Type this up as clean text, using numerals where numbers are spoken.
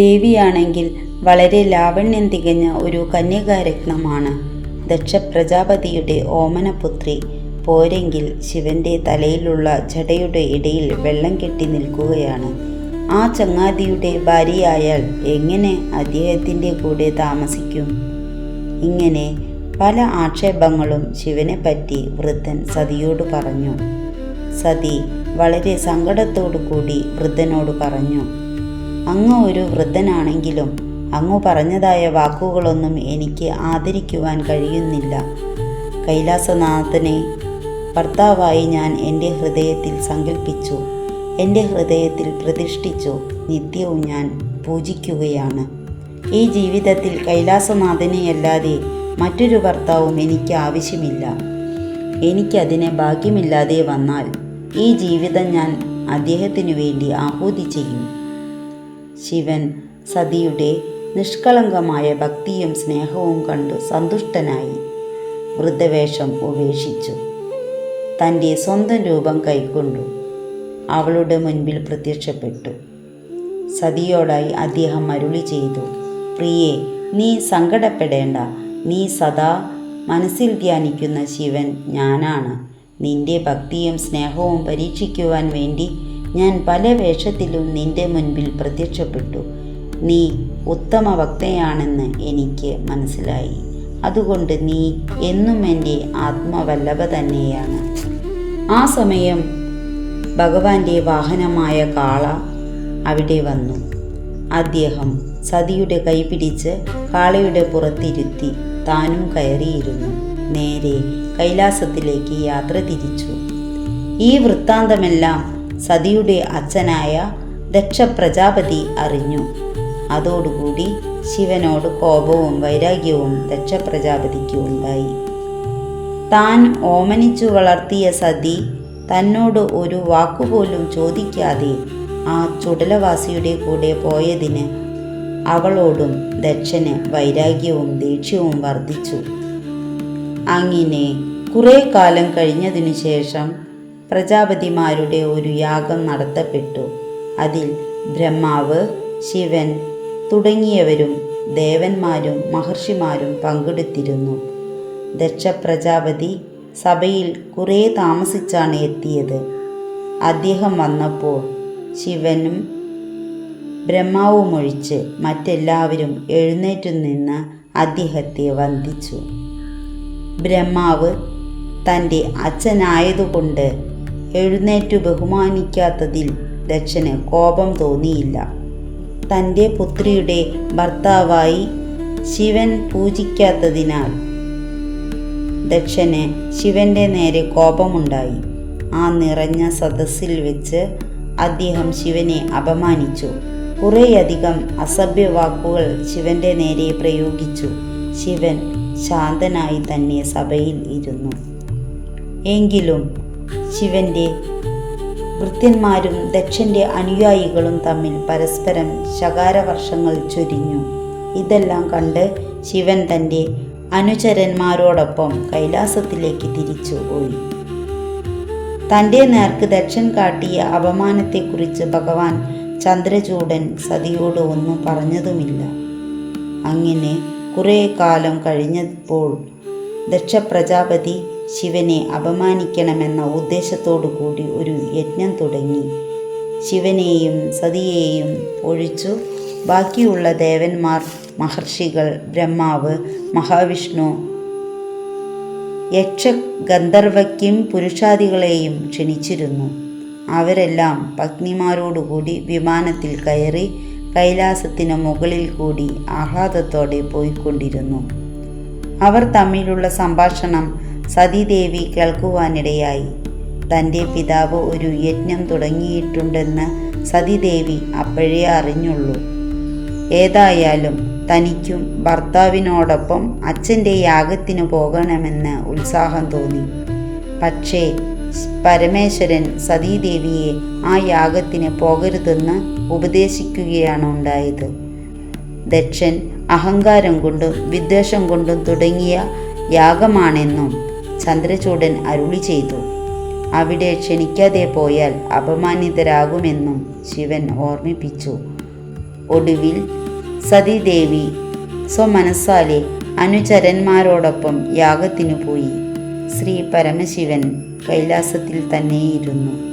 ദേവിയാണെങ്കിൽ വളരെ ലാവണ്യം തികഞ്ഞ ഒരു കന്യകാരത്നമാണ്. ദക്ഷ പ്രജാപതിയുടെ ഓമനപുത്രി. പോരെങ്കിൽ ശിവന്റെ തലയിലുള്ള ജടയുടെ ഇടയിൽ വെള്ളം കെട്ടി നിൽക്കുകയാണ്. ആ ചങ്ങാതിയുടെ ഭാര്യയായാൽ എങ്ങനെ അദ്ദേഹത്തിൻ്റെ കൂടെ താമസിക്കും? ഇങ്ങനെ പല ആക്ഷേപങ്ങളും ശിവനെപ്പറ്റി വൃദ്ധൻ സതിയോട് പറഞ്ഞു. സതി വളരെ സങ്കടത്തോടു കൂടി വൃദ്ധനോട് പറഞ്ഞു, അങ്ങ് ഒരു വൃദ്ധനാണെങ്കിലും അങ്ങ് പറഞ്ഞതായ വാക്കുകളൊന്നും എനിക്ക് ആദരിക്കുവാൻ കഴിയുന്നില്ല. കൈലാസനാഥനെ ഭർത്താവായി ഞാൻ എൻ്റെ ഹൃദയത്തിൽ സങ്കല്പിച്ചു, എൻ്റെ ഹൃദയത്തിൽ പ്രതിഷ്ഠിച്ചു, നിത്യവും ഞാൻ പൂജിക്കുകയാണ്. ഈ ജീവിതത്തിൽ കൈലാസനാഥനെയല്ലാതെ മറ്റൊരു ഭർത്താവും എനിക്ക് ആവശ്യമില്ല. എനിക്കതിനെ ഭാഗ്യമില്ലാതെ വന്നാൽ ഈ ജീവിതം ഞാൻ അദ്ദേഹത്തിനു വേണ്ടി ആഹൂതി ചെയ്യും. ശിവൻ സതിയുടെ നിഷ്കളങ്കമായ ഭക്തിയും സ്നേഹവും കണ്ടു സന്തുഷ്ടനായി വൃദ്ധവേഷം ഉപേക്ഷിച്ചു. തൻ്റെ സ്വന്തം രൂപം കൈക്കൊണ്ടു അവളുടെ മുൻപിൽ പ്രത്യക്ഷപ്പെട്ടു. സതിയോടായി അദ്ദേഹം അരുളി ചെയ്തു, പ്രിയേ, നീ സങ്കടപ്പെടേണ്ട. നീ സദാ മനസ്സിൽ ധ്യാനിക്കുന്ന ശിവൻ ഞാനാണ്. നിന്റെ ഭക്തിയും സ്നേഹവും പരീക്ഷിക്കുവാൻ വേണ്ടി ഞാൻ പല വേഷത്തിലും നിന്റെ മുൻപിൽ പ്രത്യക്ഷപ്പെട്ടു. നീ ഉത്തമ ഭക്തയാണെന്ന് എനിക്ക് മനസ്സിലായി. അതുകൊണ്ട് നീ എന്നും എൻ്റെ ആത്മവല്ലഭ തന്നെയാണ്. ആ സമയം ഭഗവാന്റെ വാഹനമായ കാള അവിടെ വന്നു. അദ്ദേഹം സതിയുടെ കൈ പിടിച്ച് കാളയുടെ പുറത്തിരുത്തി താനും കയറിയിരുന്നു. നേരെ കൈലാസത്തിലേക്ക് യാത്ര തിരിച്ചു. ഈ വൃത്താന്തമെല്ലാം സതിയുടെ അച്ഛനായ ദക്ഷ പ്രജാപതി അറിഞ്ഞു. അതോടുകൂടി ശിവനോട് കോപവും വൈരാഗ്യവും ദക്ഷ പ്രജാപതിക്ക് ഉണ്ടായി. താൻ ഓമനിച്ചു വളർത്തിയ സതി തന്നോട് ഒരു വാക്കുപോലും ചോദിക്കാതെ ആ ചുടലവാസിയുടെ കൂടെ പോയതിന് അവളോടും ദക്ഷന് വൈരാഗ്യവും ദേഷ്യവും വർദ്ധിച്ചു. അങ്ങനെ കുറേ കാലം കഴിഞ്ഞതിനു ശേഷം പ്രജാപതിമാരുടെ ഒരു യാഗം നടത്തപ്പെട്ടു. അതിൽ ബ്രഹ്മാവ്, ശിവൻ തുടങ്ങിയവരും ദേവന്മാരും മഹർഷിമാരും പങ്കെടുത്തിരുന്നു. ദക്ഷ പ്രജാപതി സഭയിൽ കുറേ താമസിച്ചാണ് എത്തിയത്. അദ്ദേഹം വന്നപ്പോൾ ശിവനും ബ്രഹ്മാവുമൊഴിച്ച് മറ്റെല്ലാവരും എഴുന്നേറ്റു നിന്ന് അദ്ദേഹത്തെ വന്ദിച്ചു. ബ്രഹ്മാവ് തൻ്റെ അച്ഛനായതുകൊണ്ട് എഴുന്നേറ്റു ബഹുമാനിക്കാത്തതിൽ ദക്ഷന് കോപം തോന്നിയില്ല. തൻ്റെ പുത്രിയുടെ ഭർത്താവായി ശിവൻ പൂജിക്കാത്തതിനാൽ ദക്ഷന് ശിവന്റെ നേരെ കോപമുണ്ടായി. ആ നിറഞ്ഞ സദസ്സിൽ വെച്ച് അദ്ദേഹം ശിവനെ അപമാനിച്ചു. കുറേയധികം അസഭ്യവാക്കുകൾ ശിവന്റെ നേരെ പ്രയോഗിച്ചു. ശിവൻ ശാന്തനായി തന്നെ സഭയിൽ ഇരുന്നു. എങ്കിലും ശിവന്റെ ഭൃത്യന്മാരും ദക്ഷന്റെ അനുയായികളും തമ്മിൽ പരസ്പരം ശകാരവർഷങ്ങൾ ചൊരിഞ്ഞു. ഇതെല്ലാം കണ്ട് ശിവൻ തൻ്റെ അനുചരന്മാരോടൊപ്പം കൈലാസത്തിലേക്ക് തിരിച്ചുപോയി. തൻ്റെ നേർക്ക് ദക്ഷൻ കാട്ടിയ അപമാനത്തെക്കുറിച്ച് ഭഗവാൻ ചന്ദ്രചൂഡൻ സതിയോട് ഒന്നും പറഞ്ഞതുമില്ല. അങ്ങനെ കുറേ കാലം കഴിഞ്ഞപ്പോൾ ദക്ഷ പ്രജാപതി ശിവനെ അപമാനിക്കണമെന്ന ഉദ്ദേശത്തോടു കൂടി ഒരു യജ്ഞം തുടങ്ങി. ശിവനെയും സതിയെയും ഒഴിച്ചു ബാക്കിയുള്ള ദേവന്മാർ, മഹർഷികൾ, ബ്രഹ്മാവ്, മഹാവിഷ്ണു, യക്ഷ, ഗന്ധർവ്വയ്ക്കും പുരുഷാദികളെയും ക്ഷണിച്ചിരുന്നു. അവരെല്ലാം പത്നിമാരോടുകൂടി വിമാനത്തിൽ കയറി കൈലാസത്തിന് മുകളിൽ കൂടി ആഹ്ലാദത്തോടെ പോയിക്കൊണ്ടിരുന്നു. അവർ തമ്മിലുള്ള സംഭാഷണം സതീദേവി കേൾക്കുവാനിടയായി. തൻ്റെ പിതാവ് ഒരു യജ്ഞം തുടങ്ങിയിട്ടുണ്ടെന്ന് സതീദേവി അപ്പോഴേ അറിഞ്ഞുള്ളൂ. ഏതായാലും തനിക്കും ഭർത്താവിനോടൊപ്പം അച്ഛൻ്റെ യാഗത്തിന് പോകണമെന്ന് ഉത്സാഹം തോന്നി. പക്ഷേ പരമേശ്വരൻ സതീദേവിയെ ആ യാഗത്തിന് പോകരുതെന്ന് ഉപദേശിക്കുകയാണ് ഉണ്ടായത്. ദക്ഷൻ അഹങ്കാരം കൊണ്ടും വിദ്വേഷം കൊണ്ടും തുടങ്ങിയ യാഗമാണെന്നും ചന്ദ്രചൂഡൻ അരുളി ചെയ്തു. അവിടെ ക്ഷണിക്കാതെ പോയാൽ അപമാനിതരാകുമെന്നും ശിവൻ ഓർമ്മിപ്പിച്ചു. ഒടുവിൽ സതീദേവി സ്വമനസ്സാലെ അനുചരന്മാരോടൊപ്പം യാഗത്തിനു പോയി. ശ്രീ പരമശിവൻ കൈലാസത്തിൽ തന്നെയിരുന്നു.